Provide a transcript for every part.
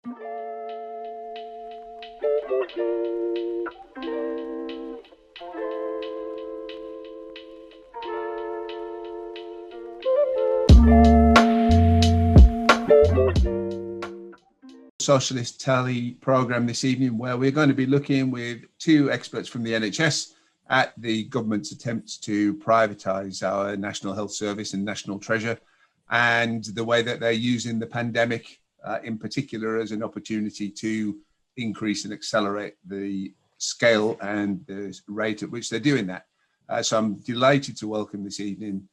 Socialist Tally programme this evening, where we're going to be looking with two experts from the NHS at the government's attempts to privatise our National Health Service and national treasure, and the way that they're using the pandemic in particular as an opportunity to increase and accelerate the scale and the rate at which they're doing that. So I'm delighted to welcome this evening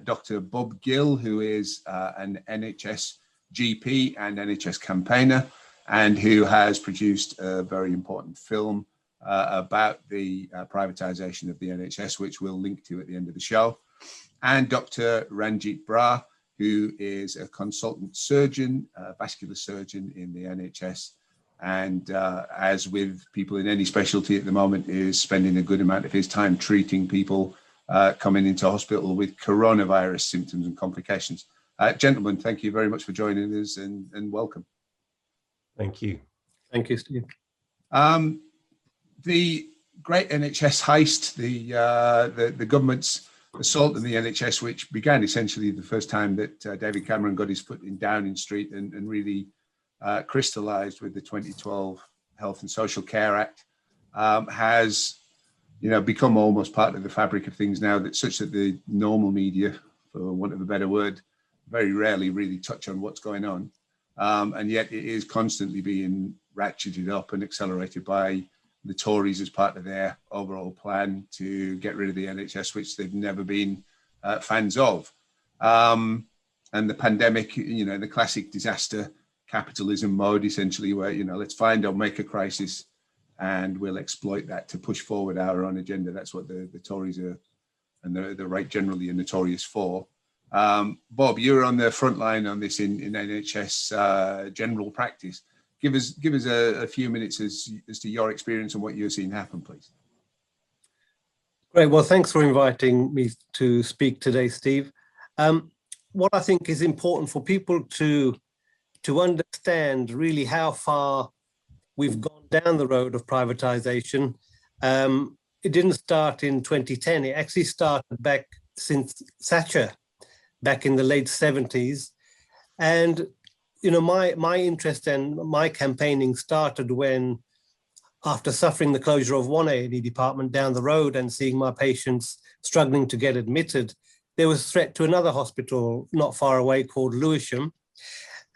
Dr. Bob Gill, who is an NHS GP and NHS campaigner, and who has produced a very important film about the privatisation of the NHS, which we'll link to at the end of the show. And Dr. Ranjit Brar, who is a consultant surgeon, vascular surgeon in the NHS, and as with people in any specialty at the moment, is spending a good amount of his time treating people coming into hospital with coronavirus symptoms and complications. Gentlemen, thank you very much for joining us, and welcome. Thank you. Thank you, Steve. The great NHS heist, the government's assault on the NHS, which began essentially the first time that David Cameron got his foot in Downing Street and really crystallised with the 2012 Health and Social Care Act, has become almost part of the fabric of things now, that such that the normal media, for want of a better word, very rarely really touch on what's going on. And yet it is constantly being ratcheted up and accelerated by the Tories as part of their overall plan to get rid of the NHS, which they've never been fans of. And the pandemic, the classic disaster capitalism mode, essentially, where, let's find or make a crisis and we'll exploit that to push forward our own agenda. That's what the Tories are, and the right generally, are notorious for. Bob, you're on the front line on this in NHS general practice. Give us a few minutes as to your experience and what you're seeing happen, please. Great. Well, thanks for inviting me to speak today, Steve. What I think is important for people to understand really how far we've gone down the road of privatization. It didn't start in 2010. It actually started back since Thatcher, back in the late 70s. And, my interest and my campaigning started when, after suffering the closure of one A&E department down the road and seeing my patients struggling to get admitted, there was a threat to another hospital not far away called Lewisham.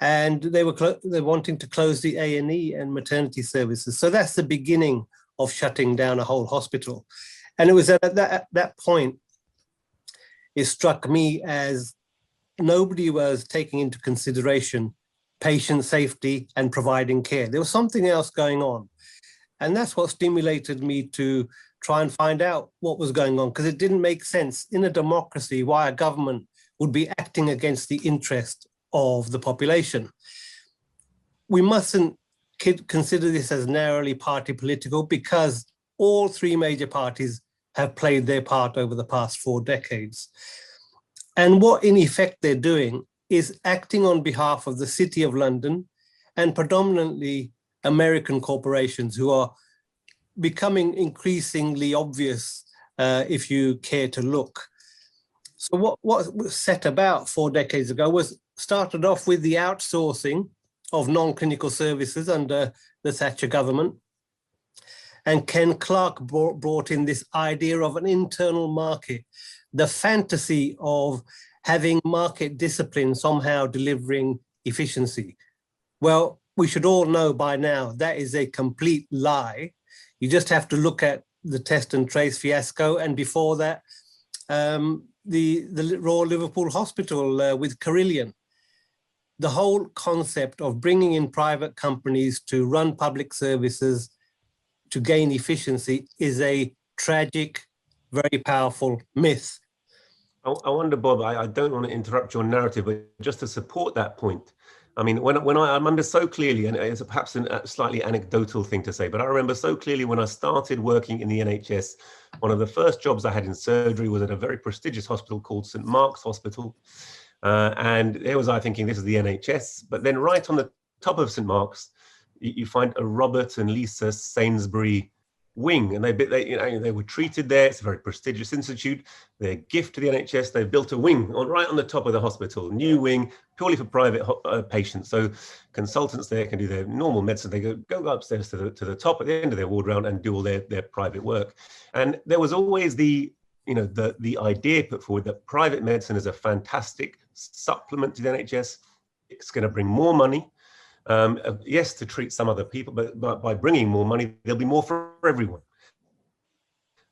And they were wanting to close the A&E and maternity services. So that's the beginning of shutting down a whole hospital. And it was at that point, it struck me as nobody was taking into consideration patient safety and providing care. There was something else going on. And that's what stimulated me to try and find out what was going on, because it didn't make sense in a democracy why a government would be acting against the interest of the population. We mustn't consider this as narrowly party political, because all three major parties have played their part over the past 4 decades. And what in effect they're doing is acting on behalf of the City of London and predominantly American corporations, who are becoming increasingly obvious if you care to look. So what was set about 4 decades ago was started off with the outsourcing of non-clinical services under the Thatcher government. And Ken Clarke brought in this idea of an internal market, the fantasy of having market discipline somehow delivering efficiency. Well, we should all know by now that is a complete lie. You just have to look at the test and trace fiasco, and before that, the Royal Liverpool Hospital with Carillion. The whole concept of bringing in private companies to run public services to gain efficiency is a tragic, very powerful myth. I wonder, Bob, I don't want to interrupt your narrative, but just to support that point, I mean, when I remember so clearly, and it's perhaps a slightly anecdotal thing to say, but I remember so clearly when I started working in the NHS, one of the first jobs I had in surgery was at a very prestigious hospital called St. Mark's Hospital. And there was I thinking, this is the NHS. But then right on the top of St. Mark's, you find a Robert and Lisa Sainsbury wing, and they were treated there. It's a very prestigious institute. They're a gift to the NHS. They've built a wing right on the top of the hospital, new wing, purely for private patients. So consultants there can do their normal medicine. They go upstairs to the top at the end of their ward round and do all their private work. And there was always the idea put forward that private medicine is a fantastic supplement to the NHS. It's going to bring more money. Yes, to treat some other people, but by bringing more money, there'll be more for everyone.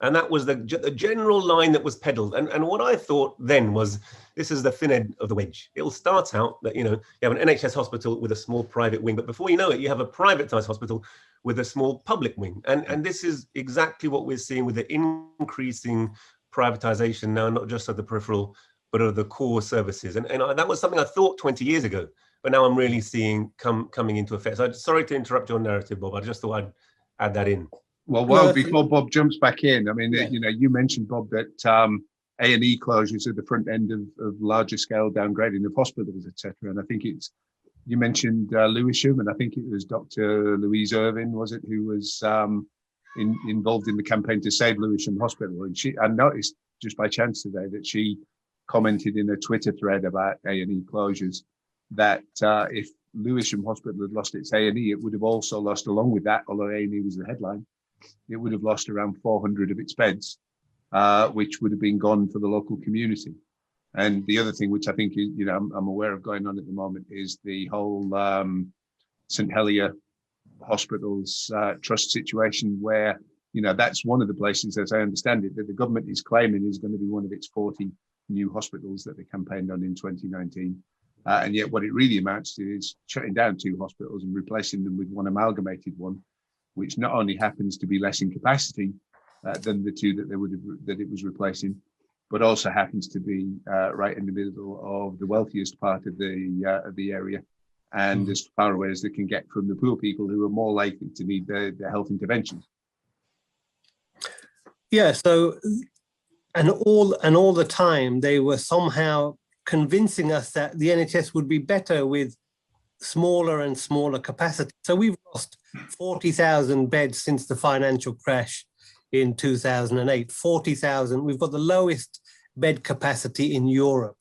And that was the general line that was peddled. And what I thought then was, this is the thin end of the wedge. It'll start out that, you have an NHS hospital with a small private wing, but before you know it, you have a privatized hospital with a small public wing. And this is exactly what we're seeing with the increasing privatization now, not just of the peripheral, but of the core services. And that was something I thought 20 years ago. But now I'm really seeing coming into effect. So sorry to interrupt your narrative, Bob. I just thought I'd add that in. Well, before Bob jumps back in, I mean, you mentioned, Bob, that A&E closures are the front end of larger scale downgrading of hospitals, etc. And I think you mentioned Lewisham, and I think it was Dr. Louise Irvin, was it, who was involved in the campaign to save Lewisham Hospital. And I noticed just by chance today that she commented in a Twitter thread about A&E closures, that if Lewisham Hospital had lost its A&E, it would have also lost, along with that, although A&E was the headline, it would have lost around 400 of its beds, which would have been gone for the local community. And the other thing, which I think is, I'm aware of going on at the moment, is the whole St Helier Hospitals trust situation, where, that's one of the places, as I understand it, that the government is claiming is going to be one of its 40 new hospitals that they campaigned on in 2019. And yet what it really amounts to is shutting down 2 hospitals and replacing them with one amalgamated one, which not only happens to be less in capacity than the 2 that it was replacing, but also happens to be right in the middle of the wealthiest part of the area, and as far away as they can get from the poor people who are more likely to need the health interventions. Yeah. So, and all the time they were somehow convincing us that the NHS would be better with smaller and smaller capacity. So we've lost 40,000 beds since the financial crash in 2008, 40,000. We've got the lowest bed capacity in Europe.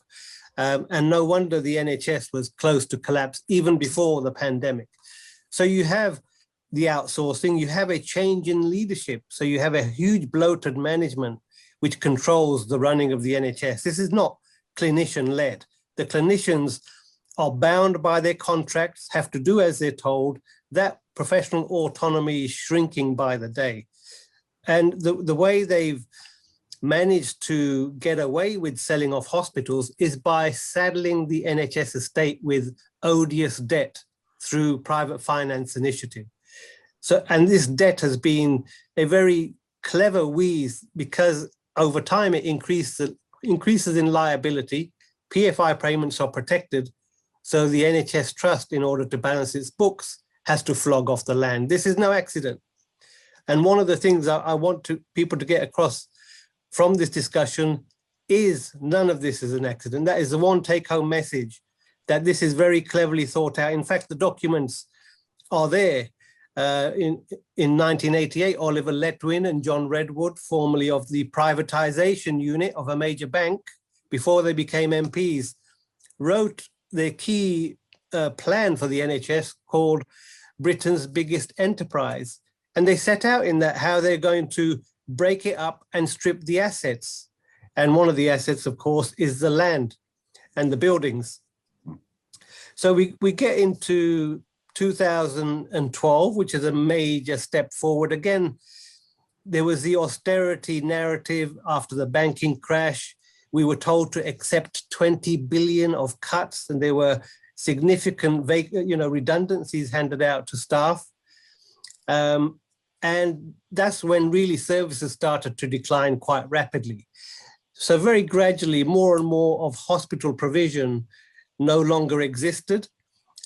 And no wonder the NHS was close to collapse even before the pandemic. So you have the outsourcing, you have a change in leadership. So you have a huge bloated management which controls the running of the NHS. This is not clinician-led. The clinicians are bound by their contracts, have to do as they're told. That professional autonomy is shrinking by the day. And the way they've managed to get away with selling off hospitals is by saddling the NHS estate with odious debt through private finance initiative. So, and this debt has been a very clever wheeze, because over time it increases in liability. PFI payments are protected. So the NHS Trust, in order to balance its books, has to flog off the land. This is no accident. And one of the things I want people to get across from this discussion is none of this is an accident. That is the one take-home message, that this is very cleverly thought out. In fact, the documents are there. In 1988, Oliver Letwin and John Redwood, formerly of the privatization unit of a major bank, before they became MPs, wrote their key plan for the NHS called Britain's Biggest Enterprise. And they set out in that how they're going to break it up and strip the assets. And one of the assets, of course, is the land and the buildings. So we get into 2012, which is a major step forward. Again, there was the austerity narrative after the banking crash. We were told to accept 20 billion of cuts, and there were significant redundancies handed out to staff. And that's when really services started to decline quite rapidly. So very gradually, more and more of hospital provision no longer existed.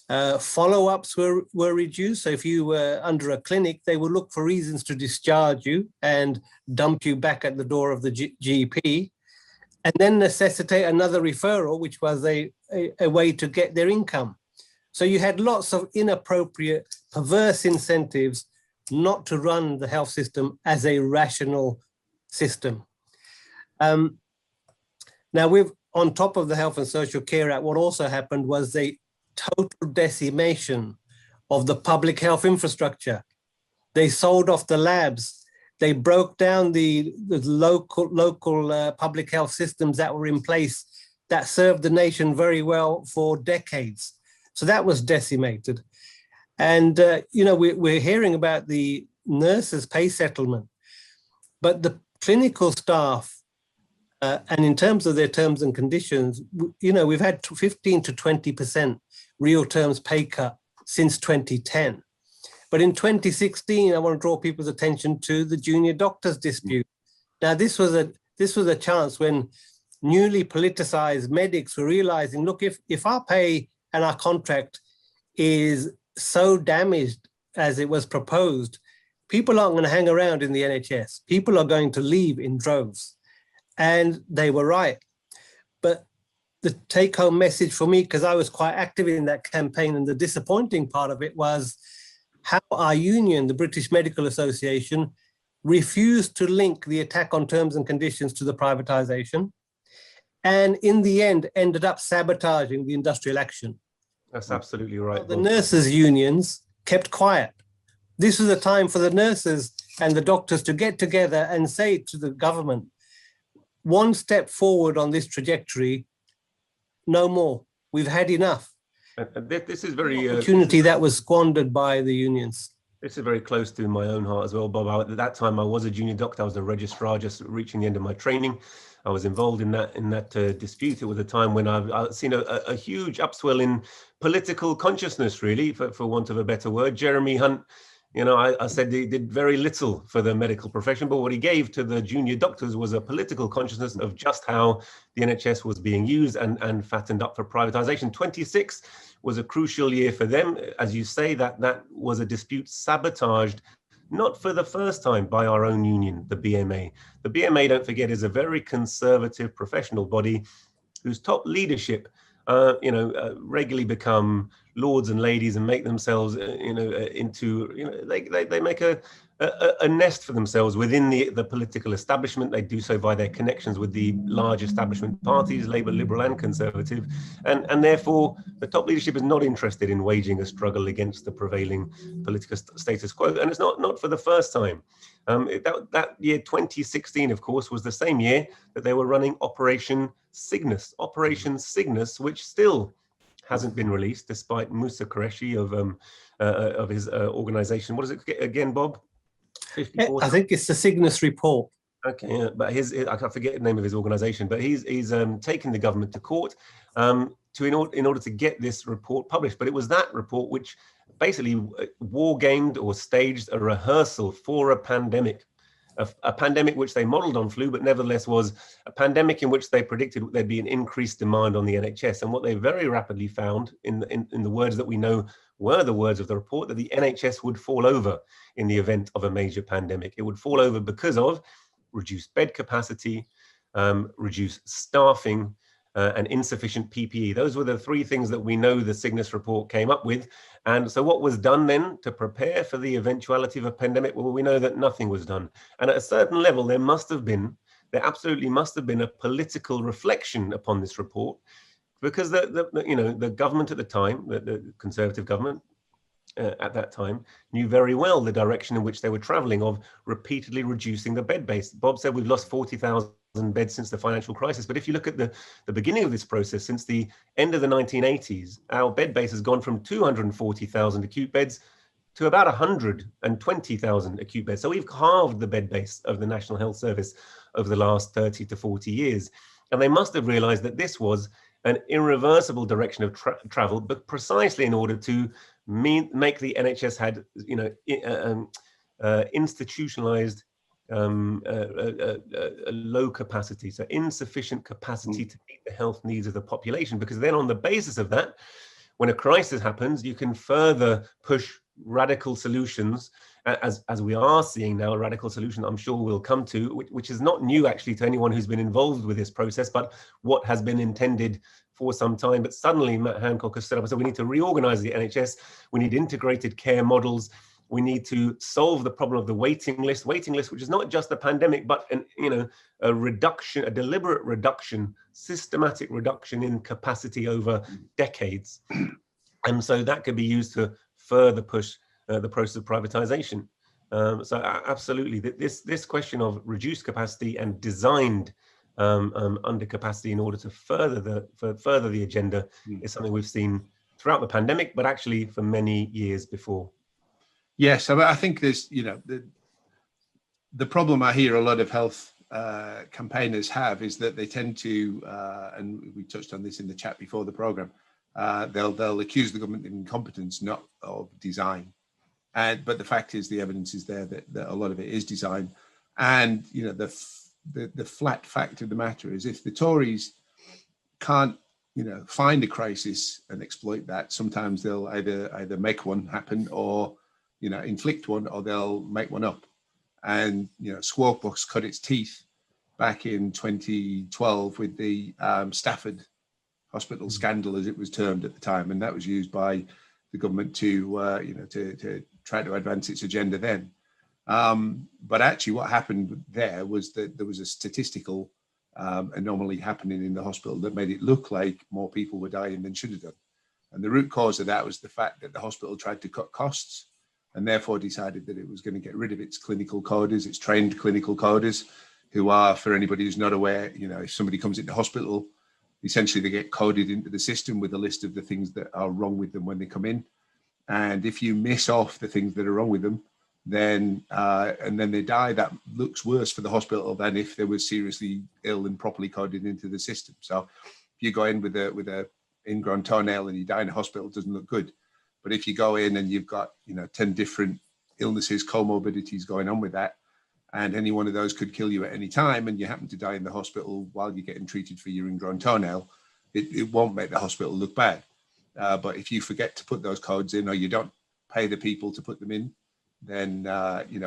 Follow-ups were reduced. So if you were under a clinic, they would look for reasons to discharge you and dump you back at the door of the GP, and then necessitate another referral, which was a way to get their income. So you had lots of inappropriate, perverse incentives not to run the health system as a rational system. Now, on top of the Health and Social Care Act, what also happened was the total decimation of the public health infrastructure. They sold off the labs. They broke down the local public health systems that were in place that served the nation very well for decades. So that was decimated. And, you know, we're hearing about the nurses' pay settlement, but the clinical staff, and in terms of their terms and conditions, you know, we've had 15 to 20% real terms pay cut since 2010. But in 2016, I want to draw people's attention to the junior doctors dispute. Now, this was a chance when newly politicized medics were realizing, look, if our pay and our contract is so damaged as it was proposed, people aren't going to hang around in the NHS. People are going to leave in droves. And they were right. But the take-home message for me, because I was quite active in that campaign, and the disappointing part of it was how our union, the British Medical Association, refused to link the attack on terms and conditions to the privatization, and in the end ended up sabotaging the industrial action. That's absolutely right. The nurses' unions kept quiet. This was a time for the nurses and the doctors to get together and say to the government, one step forward on this trajectory, no more. We've had enough. This is very opportunity that was squandered by the unions. This is very close to my own heart as well, Bob. At that time, I was a junior doctor. I was a registrar, just reaching the end of my training. I was involved in that dispute. It was a time when I've seen a huge upswell in political consciousness, really, for want of a better word. Jeremy Hunt, you know, I said he did very little for the medical profession, but what he gave to the junior doctors was a political consciousness of just how the NHS was being used and fattened up for privatization. 26 was a crucial year for them. As you say, that was a dispute sabotaged, not for the first time, by our own union, the BMA. The BMA, don't forget, is a very conservative professional body whose top leadership regularly become lords and ladies and make themselves, into, they make a nest for themselves within the political establishment. They do so by their connections with the large establishment parties, Labour, Liberal and Conservative. And therefore, the top leadership is not interested in waging a struggle against the prevailing political status quo. And it's not for the first time. That year, 2016, of course, was the same year that they were running Operation Cygnus, which still hasn't been released, despite Musa Qureshi of his organization. What is it again, Bob? 54? I think it's the Cygnus report. Okay, yeah, but I forget the name of his organization, but he's taken the government to court in order to get this report published. But it was that report which basically war-gamed or staged a rehearsal for a pandemic. A pandemic which they modeled on flu, but nevertheless was a pandemic in which they predicted there'd be an increased demand on the NHS. And what they very rapidly found, in the words that we know were the words of the report, that the NHS would fall over in the event of a major pandemic. It would fall over because of reduced bed capacity, reduced staffing, and insufficient PPE. Those were the three things that we know the Cygnus report came up with. And so what was done then to prepare for the eventuality of a pandemic? Well, we know that nothing was done. And at a certain level, there absolutely must have been a political reflection upon this report, because the government at the time, the Conservative government at that time, knew very well the direction in which they were traveling of repeatedly reducing the bed base. Bob said we've lost 40,000 beds since the financial crisis. But if you look at the beginning of this process, since the end of the 1980s, our bed base has gone from 240,000 acute beds to about 120,000 acute beds. So we've halved the bed base of the National Health Service over the last 30 to 40 years. And they must have realized that this was an irreversible direction of travel, but precisely in order to make the NHS had, institutionalized a low capacity, so insufficient capacity to meet the health needs of the population, because then on the basis of that, when a crisis happens, you can further push radical solutions, as we are seeing now, a radical solution I'm sure we'll come to, which is not new actually to anyone who's been involved with this process, but what has been intended for some time, but suddenly Matt Hancock has set up and said we need to reorganize the NHS, we need integrated care models, we need to solve the problem of the waiting list, which is not just the pandemic, but a reduction, a deliberate reduction, systematic reduction in capacity over decades. And so that could be used to further push the process of privatization. So absolutely, this question of reduced capacity and designed under capacity in order to further the agenda is something we've seen throughout the pandemic, but actually for many years before. Yes, I think there's, the problem I hear a lot of health campaigners have is that they tend to, and we touched on this in the chat before the program, they'll accuse the government of incompetence, not of design. But the fact is, the evidence is there that a lot of it is design. And the flat fact of the matter is, if the Tories can't find a crisis and exploit that, sometimes they'll either make one happen or inflict one, or they'll make one up. And Squawk Box cut its teeth back in 2012 with the Stafford Hospital scandal, as it was termed at the time, and that was used by the government to try to advance its agenda then. But actually, what happened there was that there was a statistical anomaly happening in the hospital that made it look like more people were dying than should have done. And the root cause of that was the fact that the hospital tried to cut costs, and therefore decided that it was going to get rid of its clinical coders, its trained clinical coders, who are, for anybody who's not aware, if somebody comes into hospital, essentially they get coded into the system with a list of the things that are wrong with them when they come in. And if you miss off the things that are wrong with them, then and then they die, that looks worse for the hospital than if they were seriously ill and properly coded into the system. So if you go in with a ingrown toenail and you die in a hospital, it doesn't look good. But if you go in and you've got 10 different illnesses, comorbidities going on with that, and any one of those could kill you at any time, and you happen to die in the hospital while you're getting treated for your ingrown toenail, it won't make the hospital look bad. But if you forget to put those codes in, or you don't pay the people to put them in, then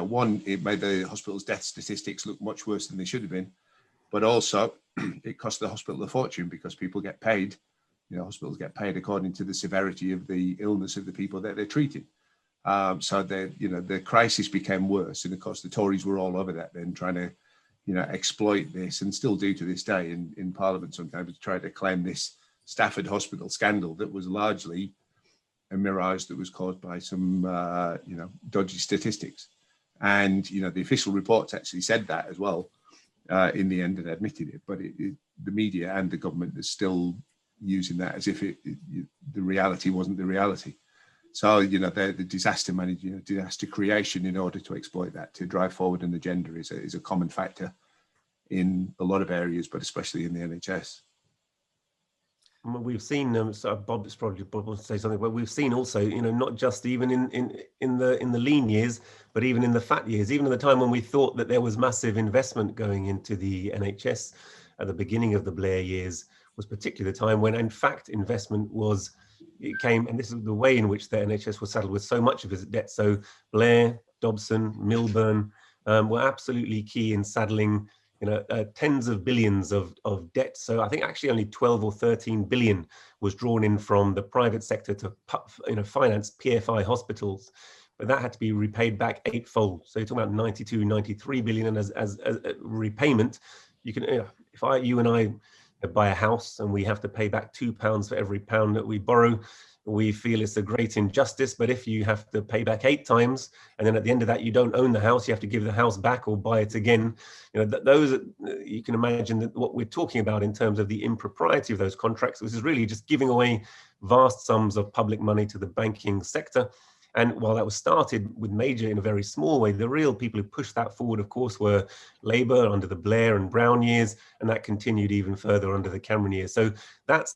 one, it made the hospital's death statistics look much worse than they should have been. But also, it cost the hospital a fortune, because people get paid. Hospitals get paid according to the severity of the illness of the people that they're treating. So the crisis became worse, and of course the Tories were all over that then, trying to exploit this, and still do to this day in Parliament sometimes, to try to claim this Stafford Hospital scandal that was largely a mirage that was caused by some dodgy statistics. And the official reports actually said that as well in the end, and admitted it. But the media and the government is still using that as if the reality wasn't the reality. So the disaster management, disaster creation in order to exploit that to drive forward an agenda is a common factor in a lot of areas, but especially in the NHS. We've seen, so Bob will say something, but we've seen also, not just even in the lean years, but even in the fat years, even at the time when we thought that there was massive investment going into the NHS at the beginning of the Blair years, was particularly the time when, in fact, investment came, and this is the way in which the NHS was saddled with so much of its debt. So Blair, Dobson, Milburn were absolutely key in saddling tens of billions of debt. So I think actually only 12 or 13 billion was drawn in from the private sector to finance PFI hospitals, but that had to be repaid back eightfold. So you're talking about 92, 93 billion, and as a repayment, you can, if you and I buy a house and we have to pay back £2 for every pound that we borrow, we feel it's a great injustice. But if you have to pay back 8 times, and then at the end of that you don't own the house, you have to give the house back or buy it again, those, you can imagine that what we're talking about in terms of the impropriety of those contracts, which is really just giving away vast sums of public money to the banking sector. And while that was started with Major in a very small way, the real people who pushed that forward, of course, were Labour under the Blair and Brown years, and that continued even further under the Cameron years. So that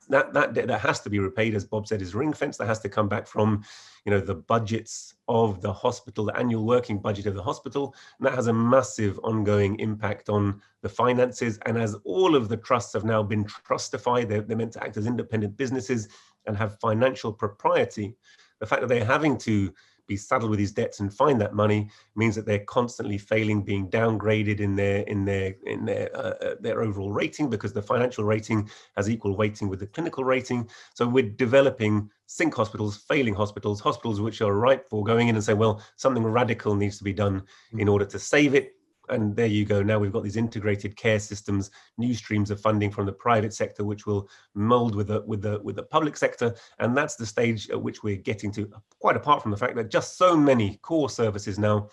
debt that has to be repaid, as Bob said, is ring fence. That has to come back from, the budgets of the hospital, the annual working budget of the hospital, and that has a massive ongoing impact on the finances. And as all of the trusts have now been trustified, they're meant to act as independent businesses and have financial propriety. The fact that they're having to be saddled with these debts and find that money means that they're constantly failing, being downgraded in their overall rating, because the financial rating has equal weighting with the clinical rating. So we're developing sink hospitals, failing hospitals, hospitals which are ripe for going in and say, well, something radical needs to be done in order to save it. And there you go. Now we've got these integrated care systems, new streams of funding from the private sector, which will mold with the public sector. And that's the stage at which we're getting to, quite apart from the fact that just so many core services now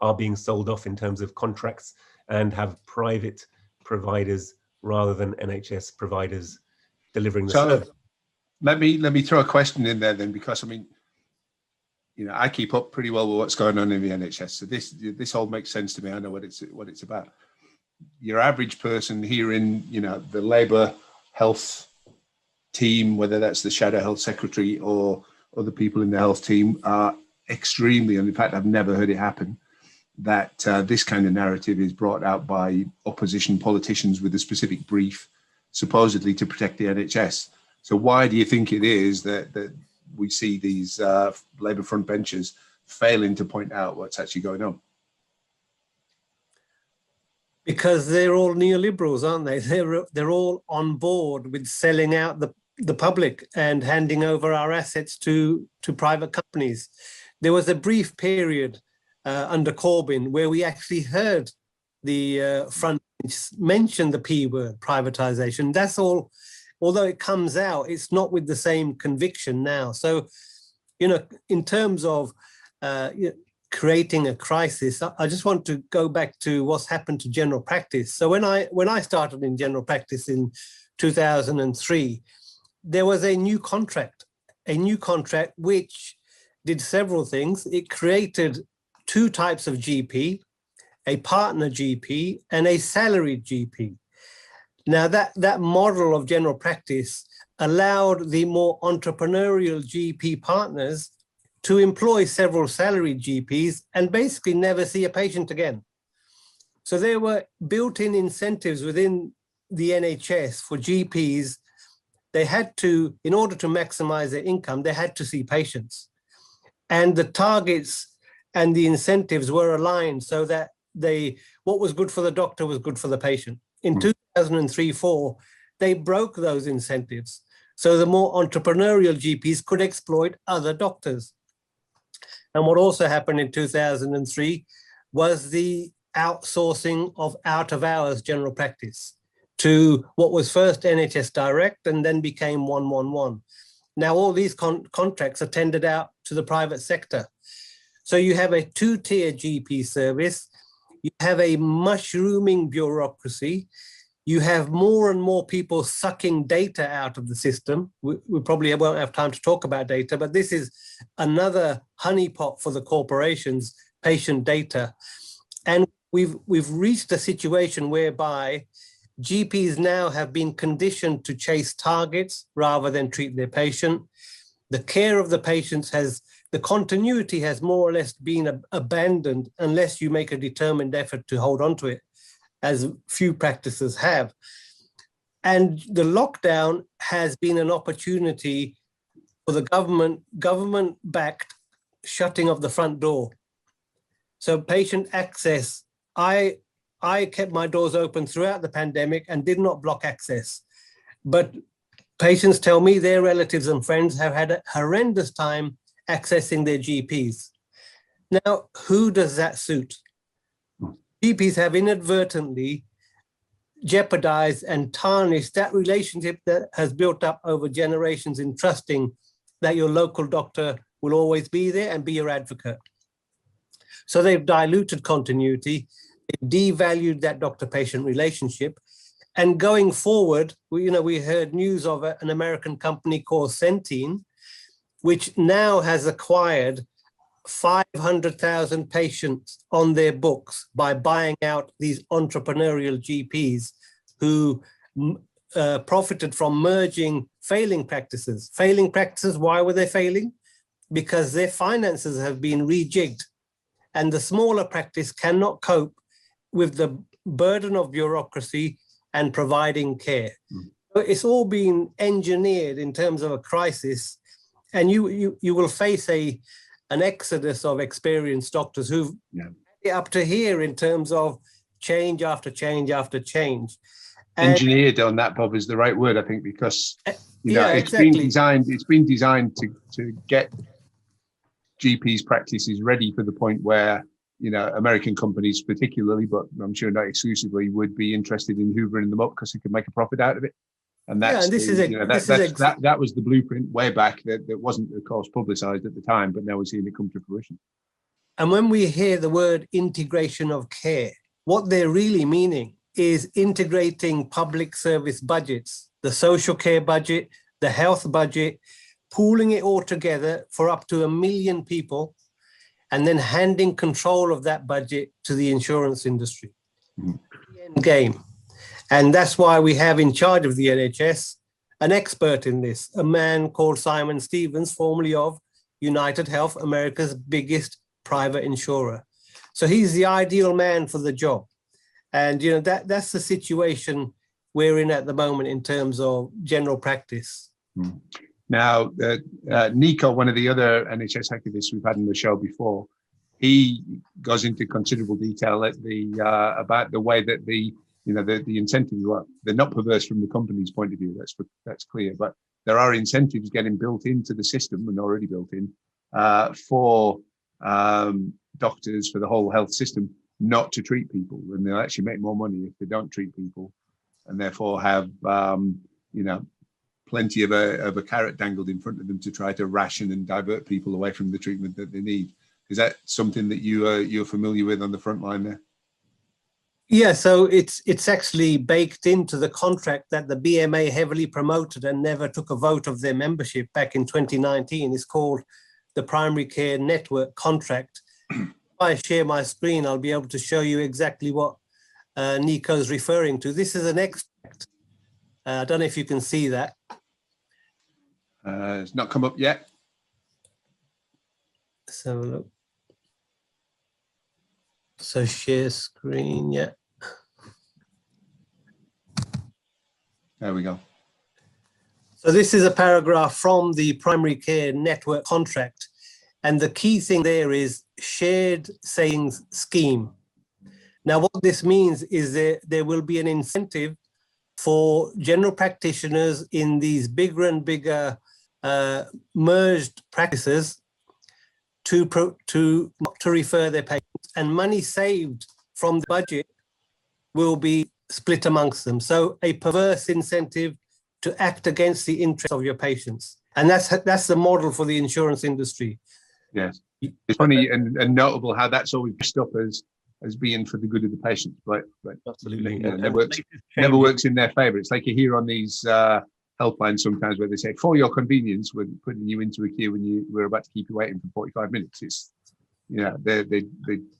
are being sold off in terms of contracts and have private providers rather than NHS providers delivering the service. Let me throw a question in there then, because I mean, you know, I keep up pretty well with what's going on in the NHS. So this all makes sense to me. I know what it's about. Your average person here in, you know, the Labour health team, whether that's the shadow health secretary or other people in the health team, are extremely, and in fact, I've never heard it happen, that this kind of narrative is brought out by opposition politicians with a specific brief, supposedly to protect the NHS. So why do you think it is that we see these Labour front benches failing to point out what's actually going on? Because they're all neoliberals, aren't they? They're all on board with selling out the public and handing over our assets to private companies. There was a brief period under Corbyn where we actually heard the front bench mention the P word, privatization. That's all. Although it comes out, it's not with the same conviction now. So, you know, in terms of creating a crisis, I just want to go back to what's happened to general practice. So when I started in general practice in 2003, there was a new contract which did several things. It created two types of GP, a partner GP and a salaried GP. Now that model of general practice allowed the more entrepreneurial GP partners to employ several salaried GPs and basically never see a patient again. So there were built-in incentives within the NHS for GPs. They had to, in order to maximize their income, they had to see patients. And the targets and the incentives were aligned so that what was good for the doctor was good for the patient. In 2003-04, they broke those incentives. So the more entrepreneurial GPs could exploit other doctors. And what also happened in 2003 was the outsourcing of out-of-hours general practice to what was first NHS Direct and then became 111. Now all these contracts are tendered out to the private sector. So you have a two-tier GP service. You have a mushrooming bureaucracy. You have more and more people sucking data out of the system. We probably won't have time to talk about data, but this is another honeypot for the corporations, patient data. And we've reached a situation whereby GPs now have been conditioned to chase targets rather than treat their patient. The care of the patients the continuity has more or less been abandoned unless you make a determined effort to hold on to it, as few practices have. And the lockdown has been an opportunity for the government-backed shutting of the front door. So patient access, I kept my doors open throughout the pandemic and did not block access. But patients tell me their relatives and friends have had a horrendous time accessing their GPs. Now, who does that suit? GPs have inadvertently jeopardized and tarnished that relationship that has built up over generations in trusting that your local doctor will always be there and be your advocate. So they've diluted continuity, they've devalued that doctor-patient relationship. And going forward, we heard news of an American company called Centene, which now has acquired 500,000 patients on their books by buying out these entrepreneurial GPs who profited from merging failing practices. Failing practices, why were they failing? Because their finances have been rejigged and the smaller practice cannot cope with the burden of bureaucracy and providing care. So it's all been engineered in terms of a crisis, and you will face a an exodus of experienced doctors who've up to here in terms of change after change after change. And engineered on that, Bob, is the right word, I think, because it's exactly. been designed to get GPs practices ready for the point where American companies particularly, but I'm sure not exclusively, would be interested in hoovering them up because they could make a profit out of it. And that's that was the blueprint way back that wasn't, of course, publicized at the time, but now we're seeing it come to fruition. And when we hear the word integration of care, what they're really meaning is integrating public service budgets, the social care budget, the health budget, pooling it all together for up to 1 million people, and then handing control of that budget to the insurance industry. The end game. And that's why we have in charge of the NHS an expert in this, a man called Simon Stevens, formerly of United Health, America's biggest private insurer. So he's the ideal man for the job. And that's the situation we're in at the moment in terms of general practice. Now, Nico, one of the other NHS activists we've had on the show before, he goes into considerable detail at about the way that the incentives work. They're not perverse from the company's point of view. That's clear. But there are incentives getting built into the system and already built in for doctors, for the whole health system, not to treat people, and they'll actually make more money if they don't treat people, and therefore have plenty of a carrot dangled in front of them to try to ration and divert people away from the treatment that they need. Is that something that you're familiar with on the front line there? Yeah, so it's actually baked into the contract that the BMA heavily promoted and never took a vote of their membership back in 2019. It's called the Primary Care Network Contract. If I share my screen, I'll be able to show you exactly what Nico's referring to. This is an extract. I don't know if you can see that. It's not come up yet. So look. So share screen, yeah. There we go. So this is a paragraph from the Primary Care Network Contract. And the key thing there is shared savings scheme. Now, what this means is there will be an incentive for general practitioners in these bigger and bigger merged practices to refer their patients, and money saved from the budget will be split amongst them. So a perverse incentive to act against the interests of your patients. And that's the model for the insurance industry. Yes. It's funny and notable how that's always dressed up as being for the good of the patient. Right. Absolutely. Never works in their favor. It's like you hear on these helplines sometimes where they say, for your convenience, we're putting you into a queue and we're about to keep you waiting for 45 minutes. It's, they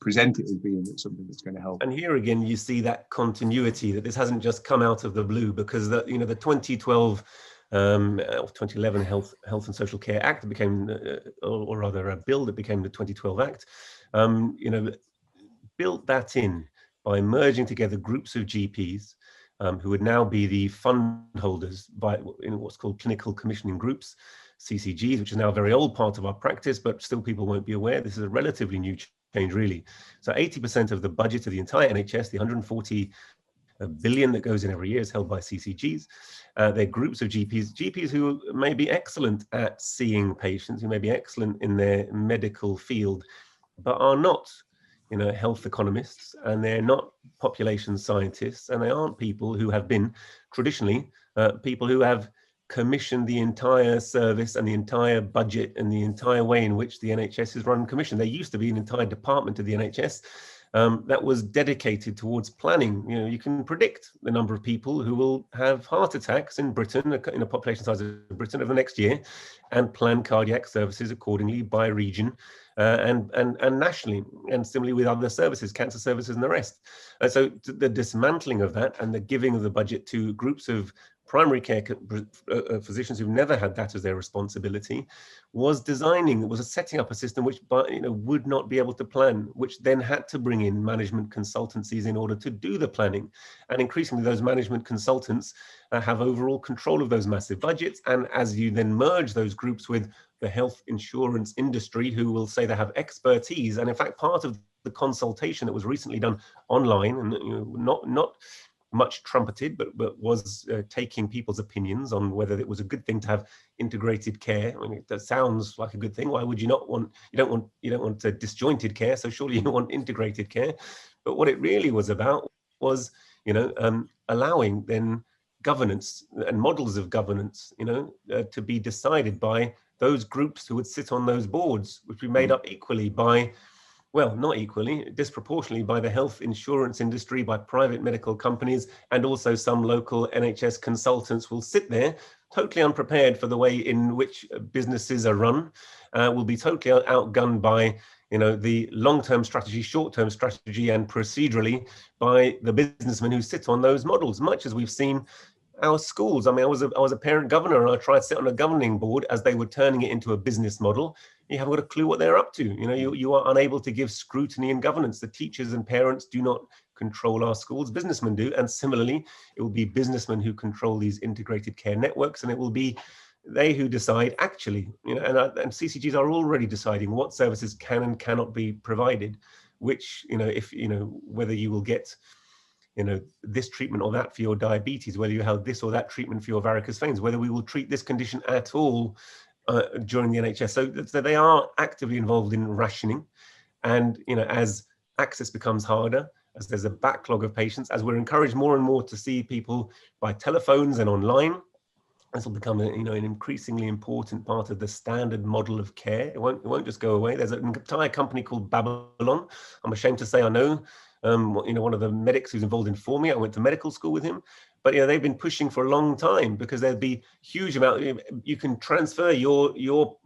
present it as being something that's going to help. And here again, you see that continuity, that this hasn't just come out of the blue, because the 2012 2011 Health and Social Care Act became, or rather a bill that became the 2012 Act, built that in by merging together groups of GPs who would now be the fund holders in what's called clinical commissioning groups, CCGs, which is now a very old part of our practice, but still people won't be aware. This is a relatively new change, really. So 80% of the budget of the entire NHS, the 140 billion that goes in every year, is held by CCGs. They're groups of GPs who may be excellent at seeing patients, who may be excellent in their medical field, but are not health economists, and they're not population scientists, and they aren't people who have been traditionally people who have commissioned the entire service and the entire budget and the entire way in which the NHS is run and commissioned. There used to be an entire department of the NHS that was dedicated towards planning. You can predict the number of people who will have heart attacks in Britain, in a population size of Britain, over the next year, and plan cardiac services accordingly by region and nationally, and similarly with other services, cancer services and the rest. So the dismantling of that and the giving of the budget to groups of primary care physicians who've never had that as their responsibility was setting up a system which would not be able to plan, which then had to bring in management consultancies in order to do the planning. And increasingly those management consultants have overall control of those massive budgets. And as you then merge those groups with the health insurance industry, who will say they have expertise. And in fact, part of the consultation that was recently done online, and not much trumpeted, but was taking people's opinions on whether it was a good thing to have integrated care. I mean, that sounds like a good thing. Why would you not want? You don't want disjointed care. So surely you want integrated care. But what it really was about was, allowing then governance and models of governance, to be decided by those groups who would sit on those boards, which we made up equally by, well, not equally, disproportionately by the health insurance industry, by private medical companies, and also some local NHS consultants will sit there totally unprepared for the way in which businesses are run, will be totally outgunned by the long-term strategy, short-term strategy, and procedurally by the businessmen who sit on those models, much as we've seen our schools. I mean, I was a parent governor, and I tried to sit on a governing board as they were turning it into a business model. You haven't got a clue what they're up to. You are unable to give scrutiny and governance. The teachers and parents do not control our schools, businessmen do. And similarly, it will be businessmen who control these integrated care networks, and it will be they who decide actually, and CCGs are already deciding what services can and cannot be provided, which, whether you will get this treatment or that for your diabetes, whether you have this or that treatment for your varicose veins, whether we will treat this condition at all during the NHS. So they are actively involved in rationing. And, as access becomes harder, as there's a backlog of patients, as we're encouraged more and more to see people by telephones and online, this will become an increasingly important part of the standard model of care. It won't just go away. There's an entire company called Babylon. I'm ashamed to say I know one of the medics who's involved in Formi. I went to medical school with him, but they've been pushing for a long time because there'd be huge amount. You can transfer your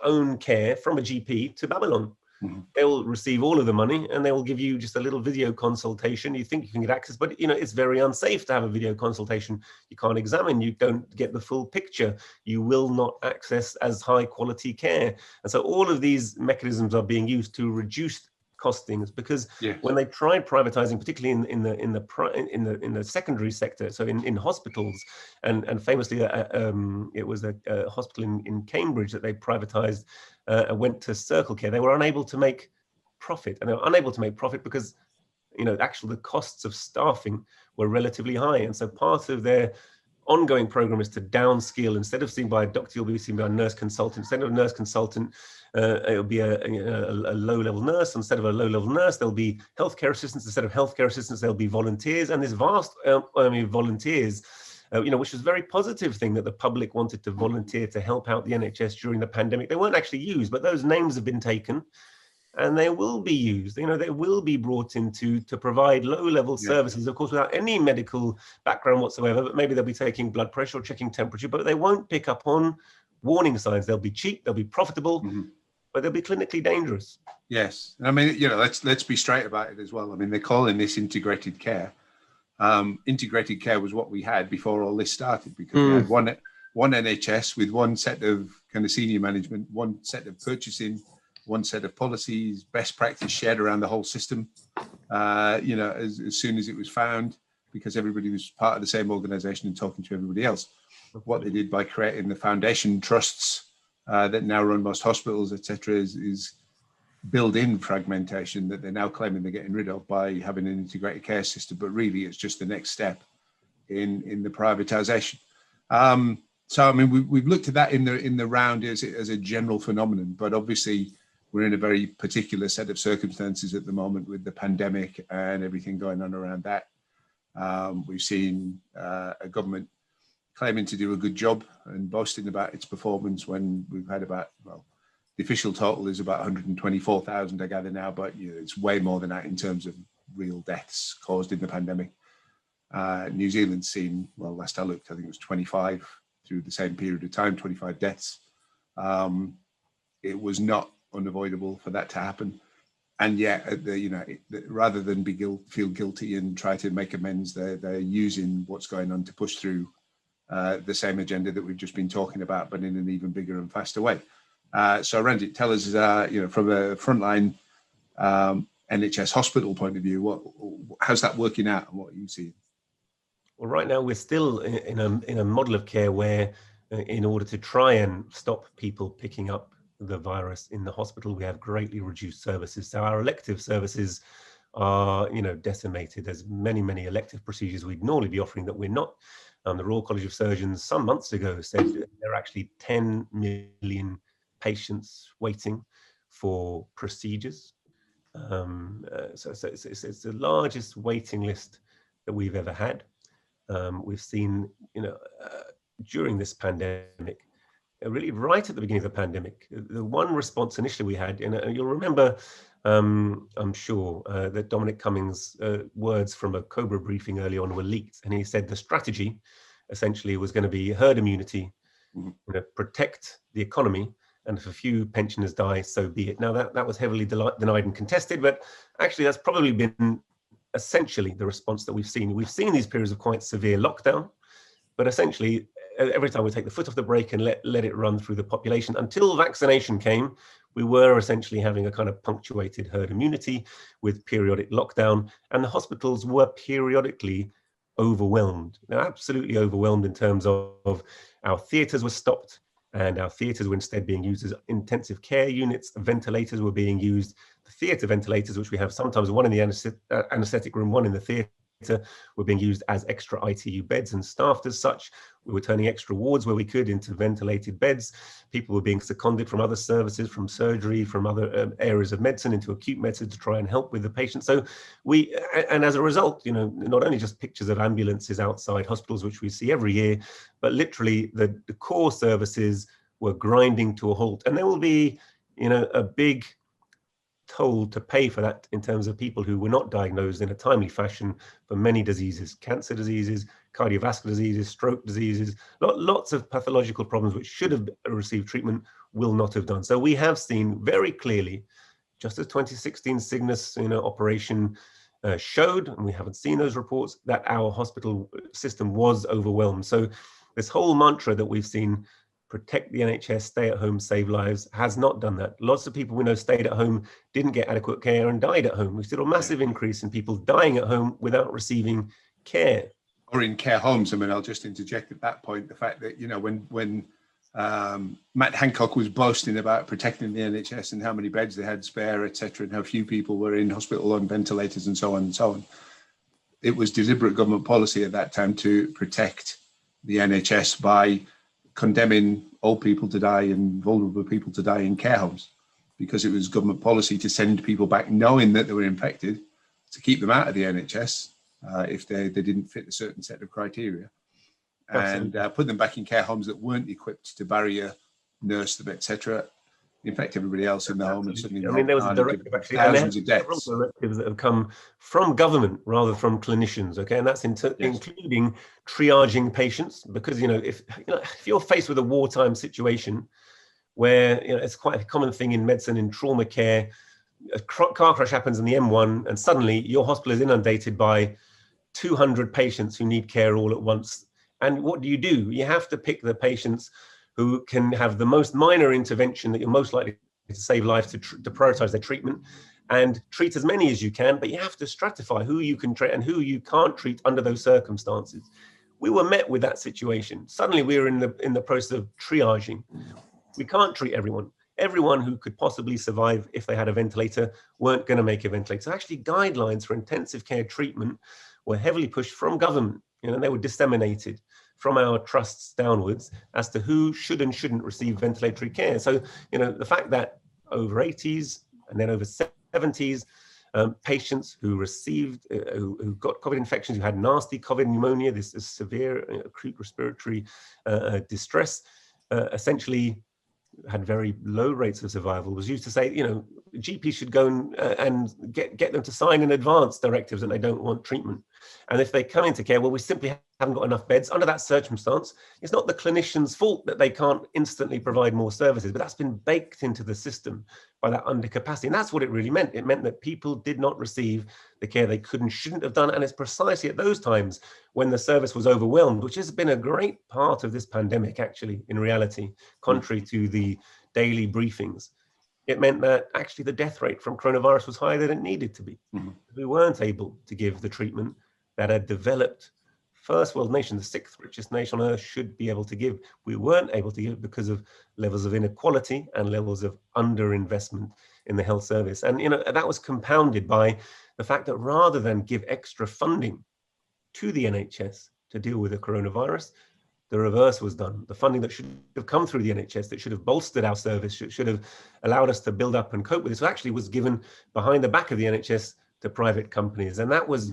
own care from a GP to Babylon. Mm-hmm. They will receive all of the money, and they will give you just a little video consultation. You think you can get access, but it's very unsafe to have a video consultation. You can't examine. You don't get the full picture. You will not access as high quality care. And so all of these mechanisms are being used to reduce costings, because when they tried privatizing, particularly in the secondary sector, so in hospitals, and famously it was a hospital in Cambridge that they privatized, went to Circle Care. They were unable to make profit, and they were unable to make profit because actually the costs of staffing were relatively high. And so part of their ongoing program is to downskill. Instead of seen by a doctor, you'll be seen by a nurse consultant. Instead of a nurse consultant, it'll be a low-level nurse. Instead of a low-level nurse, there'll be healthcare assistants. Instead of healthcare assistants, there'll be volunteers. And this vast army of volunteers, which was a very positive thing, that the public wanted to volunteer to help out the NHS during the pandemic. They weren't actually used, but those names have been taken, and they will be used. They will be brought in to provide low-level services, of course, without any medical background whatsoever. But maybe they'll be taking blood pressure or checking temperature, but they won't pick up on warning signs. They'll be cheap, they'll be profitable, but they'll be clinically dangerous. Yes, I mean, let's be straight about it as well. I mean, they're calling this integrated care. Integrated care was what we had before all this started, because we had one NHS with one set of kind of senior management, one set of purchasing, one set of policies, best practice shared around the whole system, as soon as it was found, because everybody was part of the same organization and talking to everybody else. What they did by creating the foundation trusts that now run most hospitals, etc., is build in fragmentation that they're now claiming they're getting rid of by having an integrated care system. But really, it's just the next step in the privatization. So, I mean, we've looked at that in the round as a general phenomenon, but obviously we're in a very particular set of circumstances at the moment with the pandemic and everything going on around that. We've seen a government claiming to do a good job and boasting about its performance when we've had the official total is about 124,000, I gather now, but it's way more than that in terms of real deaths caused in the pandemic. New Zealand's seen, last I looked, I think it was 25 through the same period of time, 25 deaths. It was not unavoidable for that to happen, and yet rather than feel guilty and try to make amends, they're using what's going on to push through the same agenda that we've just been talking about, but in an even bigger and faster way. So Ranjit, tell us, from a frontline NHS hospital point of view, how's that working out, and what are you seeing? Well, right now we're still in a model of care where in order to try and stop people picking up the virus in the hospital. We have greatly reduced services. So our elective services are, decimated. There's many elective procedures we'd normally be offering that we're not. The Royal College of Surgeons some months ago said there are actually 10 million patients waiting for procedures. So it's the largest waiting list that we've ever had. We've seen, during this pandemic, really right at the beginning of the pandemic, the one response initially we had, and you'll remember, I'm sure, that Dominic Cummings' words from a COBRA briefing early on were leaked, and he said the strategy essentially was going to be herd immunity, protect the economy, and if a few pensioners die, so be it. Now that was heavily denied and contested, but actually that's probably been essentially the response that we've seen. We've seen these periods of quite severe lockdown, but essentially every time we take the foot off the brake and let it run through the population, until vaccination came, we were essentially having a kind of punctuated herd immunity with periodic lockdown, and the hospitals were periodically overwhelmed. They're absolutely overwhelmed in terms of our theatres were stopped, and our theatres were instead being used as intensive care units. Ventilators were being used. The theatre ventilators, which we have sometimes one in the anaesthetic room, one in the theatre, were being used as extra ITU beds and staffed as such. We were turning extra wards where we could into ventilated beds. People were being seconded from other services, from surgery, from other areas of medicine into acute medicine to try and help with the patient. So and as a result, not only just pictures of ambulances outside hospitals, which we see every year, but literally the core services were grinding to a halt. And there will be, a big toll to pay for that in terms of people who were not diagnosed in a timely fashion for many diseases, cancer diseases, cardiovascular diseases, stroke diseases, lots of pathological problems which should have received treatment will not have done. So we have seen very clearly, just as 2016 Cygnus operation showed, and we haven't seen those reports, that our hospital system was overwhelmed. So this whole mantra that we've seen, protect the NHS, stay at home, save lives, has not done that. Lots of people we know stayed at home, didn't get adequate care and died at home. We've seen a massive increase in people dying at home without receiving care. Or in care homes. I mean, I'll just interject at that point, the fact that, when Matt Hancock was boasting about protecting the NHS and how many beds they had spare, etc., and how few people were in hospital on ventilators and so on and so on. It was deliberate government policy at that time to protect the NHS by condemning old people to die and vulnerable people to die in care homes, because it was government policy to send people back knowing that they were infected, to keep them out of the NHS if they didn't fit a certain set of criteria, and put them back in care homes that weren't equipped to barrier, nurse them, etc., infect everybody else in the home. And suddenly, there was a directive actually, thousands of deaths. Directives that have come from government rather from clinicians, okay, and that's including triaging patients, because if you're faced with a wartime situation where it's quite a common thing in medicine, in trauma care, a car crash happens in the M1, and suddenly your hospital is inundated by 200 patients who need care all at once. And what do? You have to pick the patients who can have the most minor intervention that you're most likely to save life, to prioritize their treatment, and treat as many as you can, but you have to stratify who you can treat and who you can't treat under those circumstances. We were met with that situation. Suddenly we were in the process of triaging. We can't treat everyone. Everyone who could possibly survive if they had a ventilator weren't going to make a ventilator. So actually guidelines for intensive care treatment were heavily pushed from government, and they were disseminated from our trusts downwards as to who should and shouldn't receive ventilatory care. So, the fact that over 80s and then over 70s, patients who received, who got COVID infections, who had nasty COVID pneumonia, this is severe acute respiratory distress, essentially had very low rates of survival, was used to say, GPs should go and get them to sign in advance directives that they don't want treatment. And if they come into care, well, we simply haven't got enough beds. Under that circumstance, it's not the clinician's fault that they can't instantly provide more services, but that's been baked into the system by that undercapacity. And that's what it really meant. It meant that people did not receive the care they could and shouldn't have done. And it's precisely at those times when the service was overwhelmed, which has been a great part of this pandemic, actually, in reality, contrary to the daily briefings. It meant that actually the death rate from coronavirus was higher than it needed to be. We weren't able to give the treatment that had developed first world nation, the 6th richest nation on earth, should be able to give. We weren't able to give because of levels of inequality and levels of underinvestment in the health service. And that was compounded by the fact that rather than give extra funding to the NHS to deal with the coronavirus, the reverse was done. The funding that should have come through the NHS, that should have bolstered our service, should have allowed us to build up and cope with this, actually was given behind the back of the NHS to private companies. And that was,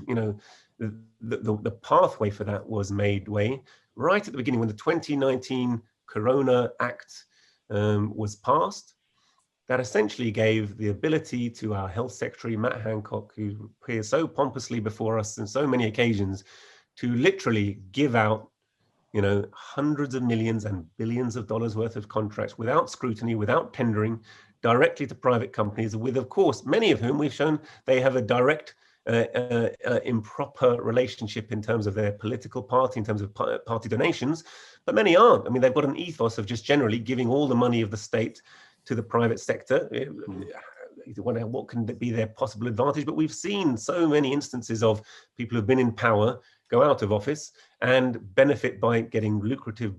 the pathway for that was made way right at the beginning when the 2019 Corona Act was passed. That essentially gave the ability to our Health Secretary, Matt Hancock, who appears so pompously before us on so many occasions, to literally give out hundreds of millions and billions of dollars worth of contracts without scrutiny, without tendering, directly to private companies, with, of course, many of whom we've shown they have a direct improper relationship in terms of their political party, in terms of party donations, but many aren't. I mean, they've got an ethos of just generally giving all the money of the state to the private sector. You wonder what can be their possible advantage, but we've seen so many instances of people who've been in power go out of office and benefit by getting lucrative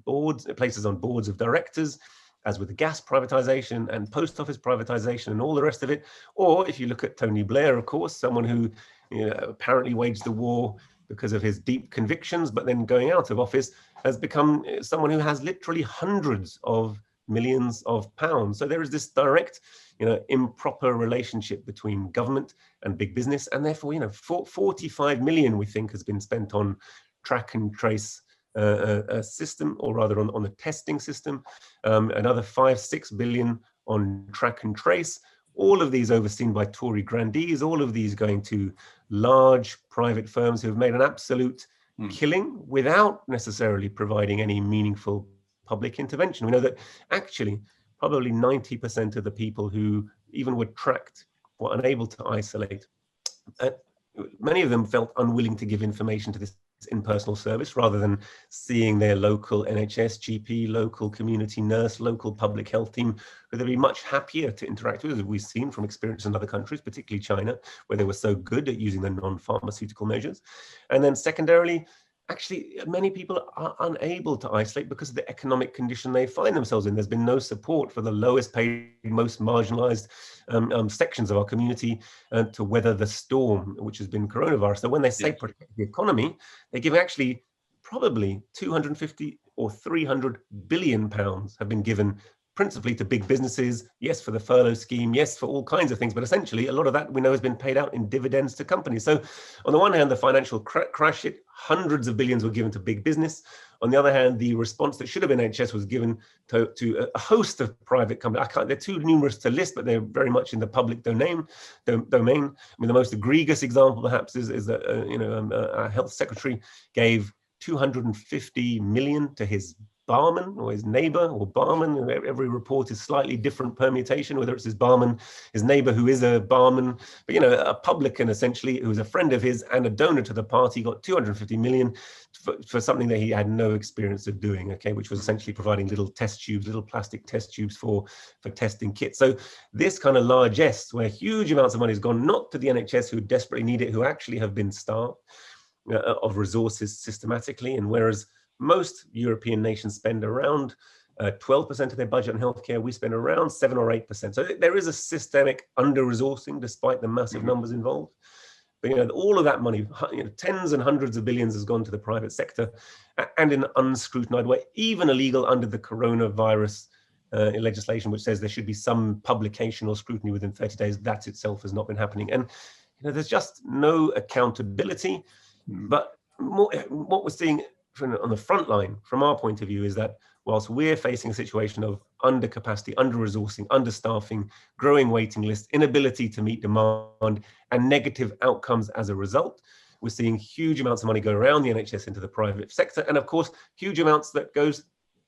places on boards of directors, as with the gas privatization and post office privatization and all the rest of it. Or if you look at Tony Blair, of course, someone who apparently waged the war because of his deep convictions, but then going out of office has become someone who has literally hundreds of millions of pounds. So there is this direct, improper relationship between government and big business, and therefore, 45 million we think has been spent on track and trace system, or rather on the testing system, another 5-6 billion on track and trace. All of these overseen by Tory grandees, all of these going to large private firms who have made an absolute killing without necessarily providing any meaningful public intervention. We know that actually probably 90% of the people who even were tracked were unable to isolate. Many of them felt unwilling to give information to this impersonal service rather than seeing their local NHS, GP, local community nurse, local public health team, who they'd be much happier to interact with, as we've seen from experience in other countries, particularly China, where they were so good at using the non-pharmaceutical measures. And then secondarily, actually, many people are unable to isolate because of the economic condition they find themselves in. There's been no support for the lowest paid, most marginalized sections of our community to weather the storm, which has been coronavirus. So when they say protect the economy, they give actually probably 250 or 300 billion pounds have been given principally to big businesses, yes, for the furlough scheme, yes, for all kinds of things, but essentially a lot of that we know has been paid out in dividends to companies. So on the one hand, the financial crash hit, hundreds of billions were given to big business. On the other hand, the response that should have been NHS was given to a host of private companies. They're too numerous to list, but they're very much in the public domain. I mean, the most egregious example perhaps is that our health secretary gave 250 million to his barman or his neighbor or barman. Every report is slightly different permutation, whether it's his barman, his neighbor who is a barman, but a publican essentially who was a friend of his and a donor to the party got 250 million for something that he had no experience of doing, which was essentially providing little test tubes, little plastic test tubes for testing kits. So this kind of largesse where huge amounts of money has gone not to the NHS who desperately need it, who actually have been starved of resources systematically, and whereas most European nations spend around 12% of their budget on healthcare, we spend around 7 or 8%. So there is a systemic under-resourcing despite the massive numbers involved. But all of that money, tens and hundreds of billions has gone to the private sector and in an unscrutinized way, even illegal under the coronavirus legislation, which says there should be some publication or scrutiny within 30 days. That itself has not been happening. And there's just no accountability. But what we're seeing on the front line, from our point of view, is that whilst we're facing a situation of undercapacity, under-resourcing, understaffing, growing waiting lists, inability to meet demand, and negative outcomes as a result, we're seeing huge amounts of money go around the NHS into the private sector. And of course, huge amounts that goes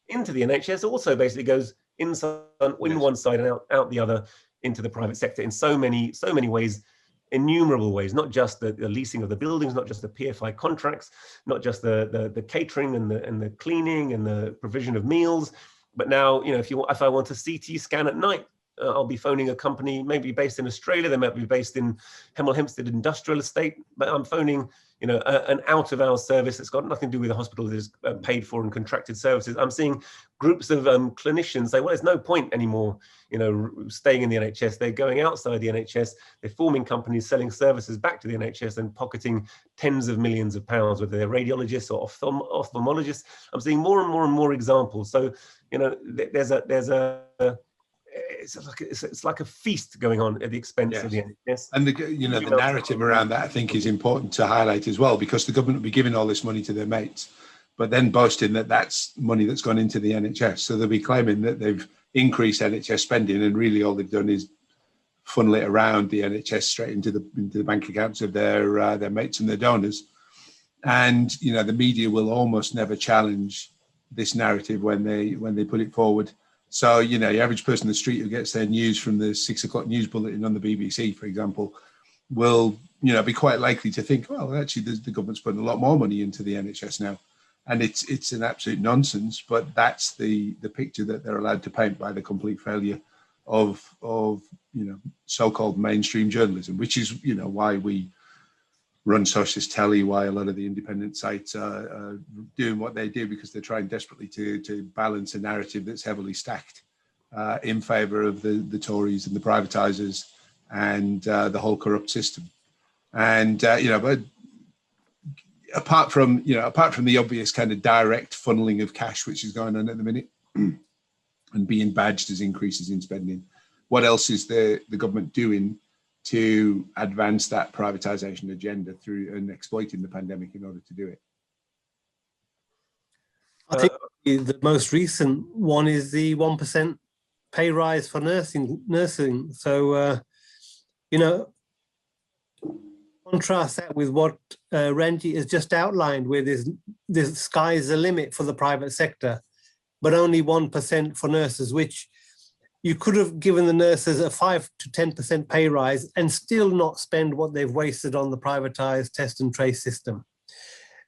into the NHS also basically goes inside, in one side and out the other into the private sector in so many ways, innumerable ways, not just the leasing of the buildings, not just the PFI contracts, not just the catering and the cleaning and the provision of meals, but now, if I want a CT scan at night, I'll be phoning a company, maybe based in Australia, they might be based in Hemel Hempstead Industrial Estate, but I'm phoning, you know, an out-of-hours service that's got nothing to do with the hospital that is paid for and contracted services. I'm seeing groups of clinicians say, well, there's no point anymore, you know, staying in the NHS. They're going outside the NHS. They're forming companies, selling services back to the NHS and pocketing tens of millions of pounds, whether they're radiologists or ophthalmologists. I'm seeing more and more and more examples. So, you know, it's like a feast going on at the expense of the NHS. And the narrative around that, I think, is important to highlight as well, because the government will be giving all this money to their mates, but then boasting that that's money that's gone into the NHS. So they'll be claiming that they've increased NHS spending, and really all they've done is funnel it around the NHS straight into the bank accounts of their mates and their donors. And you know, the media will almost never challenge this narrative when they put it forward. So, you know, your average person in the street who gets their news from the 6 o'clock news bulletin on the BBC, for example, will, you know, be quite likely to think, well, actually, the government's putting a lot more money into the NHS now. And it's an absolute nonsense, but that's the picture that they're allowed to paint by the complete failure of you know, so-called mainstream journalism, which is, you know, why we run Socialist Telly, why a lot of the independent sites are doing what they do, because they're trying desperately to balance a narrative that's heavily stacked in favour of the Tories and the privatisers and the whole corrupt system. And you know, but apart from the obvious kind of direct funneling of cash which is going on at the minute and being badged as increases in spending, what else is the government doing to advance that privatization agenda through and exploiting the pandemic in order to do it? I think the most recent one is the 1% pay rise for nursing. So, you know, contrast that with what Ranjit has just outlined, where the sky's the limit for the private sector, but only 1% for nurses, which you could have given the nurses a 5 to 10% pay rise and still not spend what they've wasted on the privatized test and trace system.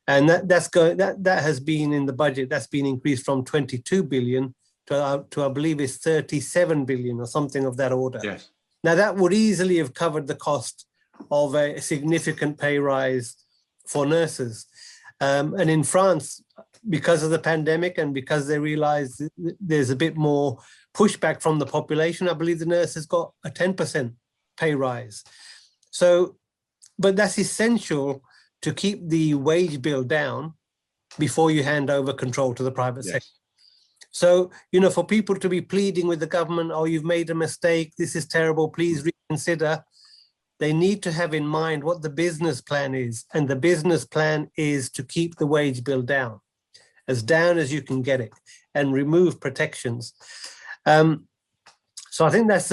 And that has been in the budget. That's been increased from 22 billion to I believe it's 37 billion or something of that order. Yes. Now that would easily have covered the cost of a significant pay rise for nurses. And in France, because of the pandemic and because they realized there's a bit more pushback from the population, I believe the nurses got a 10% pay rise. So, but that's essential to keep the wage bill down before you hand over control to the private sector. So, you know, for people to be pleading with the government, oh, you've made a mistake, this is terrible, please reconsider, they need to have in mind what the business plan is. And the business plan is to keep the wage bill down as you can get it and remove protections. So I think that's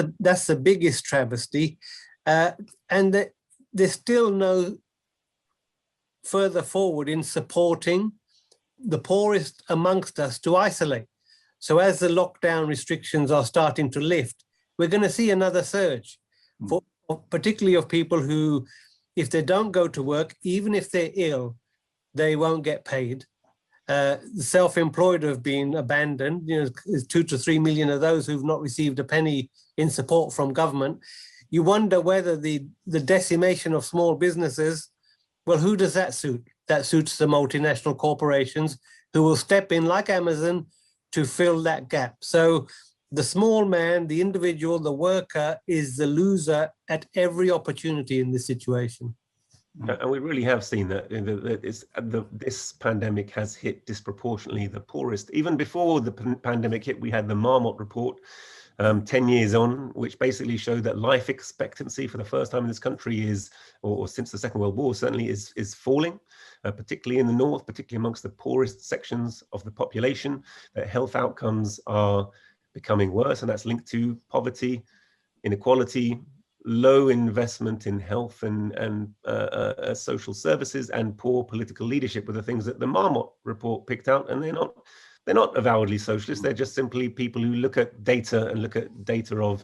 the biggest travesty. And there's still no further forward in supporting the poorest amongst us to isolate. So as the lockdown restrictions are starting to lift, we're going to see another surge, particularly of people who, if they don't go to work, even if they're ill, they won't get paid. The self-employed have been abandoned. You know, there's 2 to 3 million of those who've not received a penny in support from government. You wonder whether the decimation of small businesses, well, who does that suit? That suits the multinational corporations who will step in like Amazon to fill that gap. So the small man, the individual, the worker is the loser at every opportunity in this situation. And we really have seen that this pandemic has hit disproportionately the poorest. Even before the pandemic hit, we had the Marmot report 10 years on, which basically showed that life expectancy for the first time in this country is, or since the Second World War, certainly is falling, particularly in the north, particularly amongst the poorest sections of the population, that health outcomes are becoming worse, and that's linked to poverty, inequality, low investment in health and social services, and poor political leadership were the things that the Marmot report picked out. And they're not avowedly socialist. They're just simply people who look at data and look at data of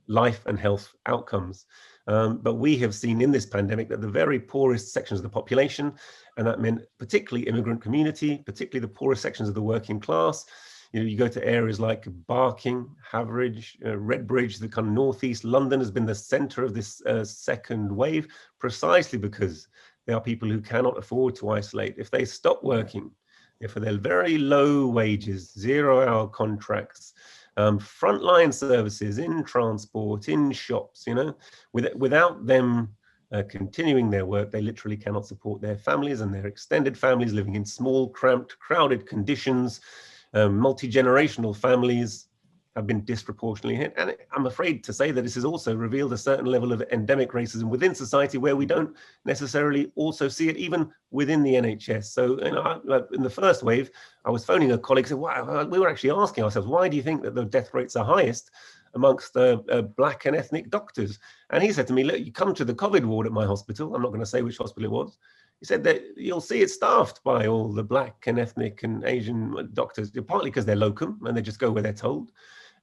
life and health outcomes. But we have seen in this pandemic that the very poorest sections of the population, and that meant particularly immigrant community, particularly the poorest sections of the working class, You go to areas like Barking, Haveridge, Redbridge, the kind of northeast. London has been the center of this second wave, precisely because there are people who cannot afford to isolate. If they stop working, for their very low wages, 0-hour contracts, frontline services in transport, in shops, without them continuing their work, they literally cannot support their families and their extended families living in small, cramped, crowded conditions. Multi-generational families have been disproportionately hit. And I'm afraid to say that this has also revealed a certain level of endemic racism within society where we don't necessarily also see it even within the NHS. So in the first wave, I was phoning a colleague and said, wow, we were actually asking ourselves, why do you think that the death rates are highest amongst Black and ethnic doctors? And he said to me, look, you come to the COVID ward at my hospital. I'm not going to say which hospital it was. He said that you'll see it staffed by all the Black and ethnic and Asian doctors, partly because they're locum and they just go where they're told,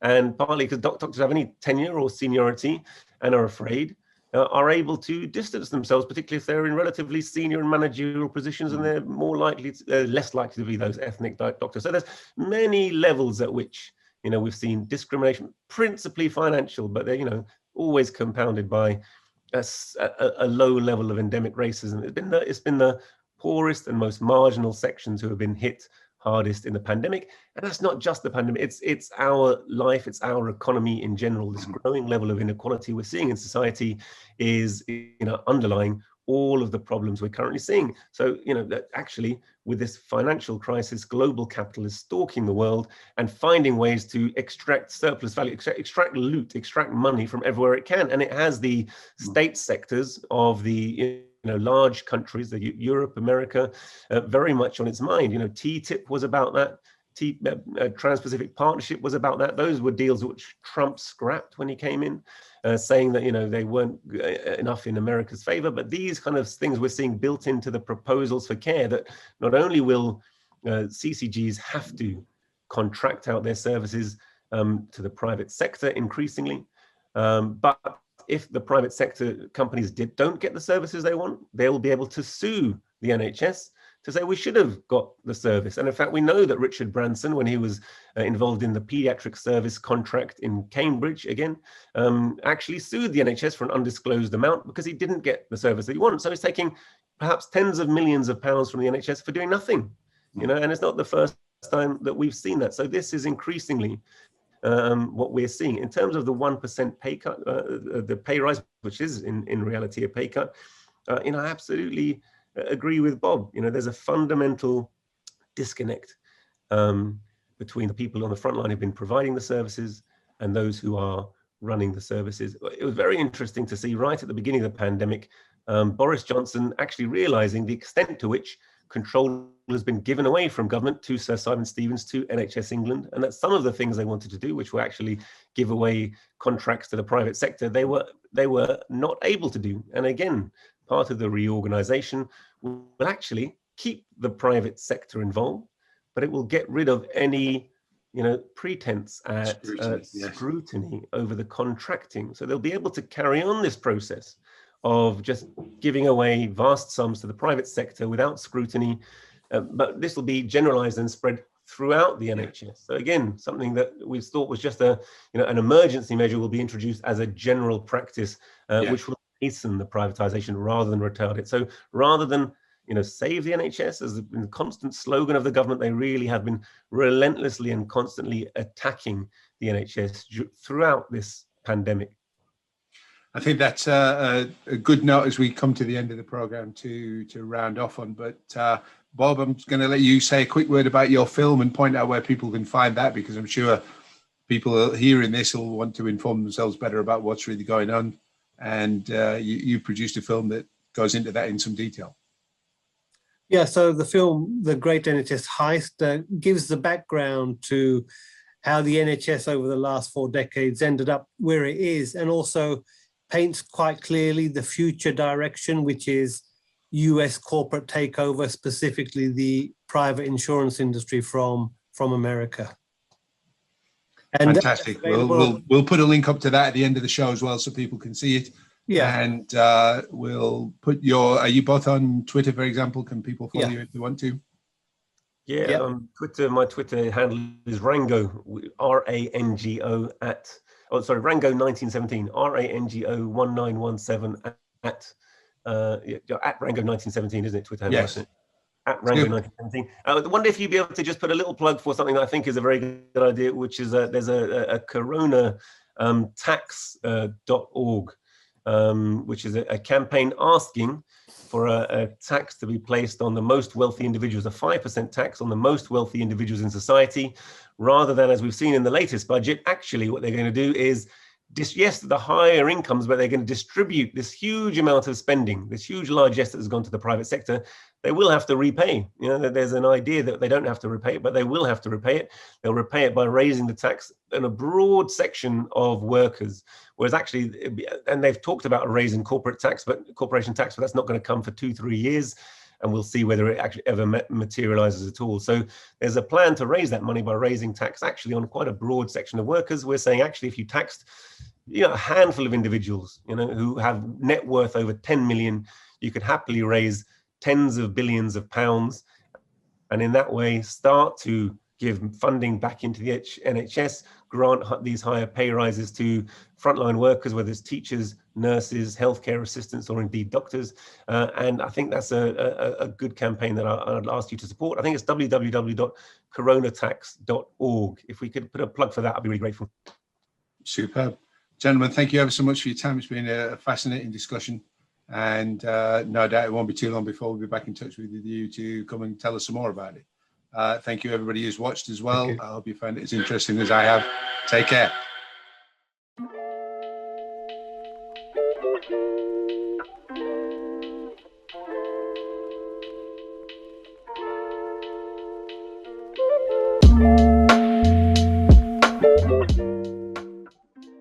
and partly because doctors have any tenure or seniority and are afraid, are able to distance themselves, particularly if they're in relatively senior and managerial positions, and they're less likely to be those ethnic doctors. So there's many levels at which we've seen discrimination, principally financial, but they're always compounded by a low level of endemic racism. It's been the poorest and most marginal sections who have been hit hardest in the pandemic. And that's not just the pandemic, it's our life, it's our economy in general. This growing level of inequality we're seeing in society is underlying all of the problems we're currently seeing. So, that actually with this financial crisis, global capital is stalking the world and finding ways to extract surplus value, extract loot, extract money from everywhere it can. And it has the state sectors of the large countries, Europe, America, very much on its mind. TTIP was about that. Trans-Pacific Partnership was about that. Those were deals which Trump scrapped when he came in, saying that they weren't enough in America's favor. But these kind of things we're seeing built into the proposals for care, that not only will CCGs have to contract out their services to the private sector increasingly, but if the private sector companies don't get the services they want, they'll be able to sue the NHS to say we should have got the service. And in fact, we know that Richard Branson, when he was involved in the paediatric service contract in Cambridge, again, actually sued the NHS for an undisclosed amount because he didn't get the service that he wanted. So he's taking perhaps tens of millions of pounds from the NHS for doing nothing, and it's not the first time that we've seen that. So this is increasingly what we're seeing in terms of the 1% pay cut, the pay rise, which is in reality a pay cut. I absolutely agree with Bob. There's a fundamental disconnect between the people on the front line who've been providing the services and those who are running the services. It was very interesting to see right at the beginning of the pandemic, Boris Johnson actually realizing the extent to which control has been given away from government to Sir Simon Stevens, to NHS England, and that some of the things they wanted to do, which were actually give away contracts to the private sector, they were not able to do. And again, part of the reorganization will actually keep the private sector involved, but it will get rid of any pretense at scrutiny over the contracting. So they'll be able to carry on this process of just giving away vast sums to the private sector without scrutiny, but this will be generalized and spread throughout the NHS. So again, something that we thought was just an emergency measure will be introduced as a general practice, which will hasten the privatization rather than retard it. So rather than save the NHS as the constant slogan of the government, they really have been relentlessly and constantly attacking the NHS throughout this pandemic. I think that's a good note as we come to the end of the program to round off on. But Bob, I'm going to let you say a quick word about your film and point out where people can find that, because I'm sure people hearing this will want to inform themselves better about what's really going on. And you produced a film that goes into that in some detail. Yeah, so the film, The Great NHS Heist, gives the background to how the NHS over the last 4 decades ended up where it is, and also paints quite clearly the future direction, which is US corporate takeover, specifically the private insurance industry from America. And fantastic. We'll put a link up to that at the end of the show as well, so people can see it. Yeah. And we'll put are you both on Twitter, for example? Can people follow you if they want to? Yeah, Yeah. Twitter. My Twitter handle is Rango, RANGO at. Oh, sorry, Rango 1917, RANGO 1917 at Rango 1917, isn't it? Twitter handle, Yes. isn't it? At Rango 1917. I wonder if you'd be able to just put a little plug for something that I think is a very good idea, which is there's a Corona tax.org, which is a campaign asking for a tax to be placed on the most wealthy individuals, a 5% tax on the most wealthy individuals in society, rather than, as we've seen in the latest budget, actually what they're going to do is, yes, the higher incomes, but they're going to distribute this huge amount of spending, this huge largesse that has gone to the private sector. They will have to repay. You know, there's an idea that they don't have to repay it, but they will have to repay it. They'll repay it by raising the tax in a broad section of workers, whereas actually, and they've talked about raising corporation tax, but that's not going to come for 2-3 years. And we'll see whether it actually ever materializes at all. So there's a plan to raise that money by raising tax actually on quite a broad section of workers. We're saying actually, if you taxed, a handful of individuals, who have net worth over 10 million, you could happily raise tens of billions of pounds, and in that way start to give funding back into the NHS, grant these higher pay rises to frontline workers, whether it's teachers, nurses, healthcare assistants, or indeed doctors. And I think that's a good campaign that I'd ask you to support. I think it's www.coronatax.org. If we could put a plug for that, I'd be really grateful. Superb. Gentlemen, thank you ever so much for your time. It's been a fascinating discussion. And no doubt it won't be too long before we'll be back in touch with you to come and tell us some more about it. Thank you, everybody who's watched as well. I hope you found it as interesting as I have. Take care.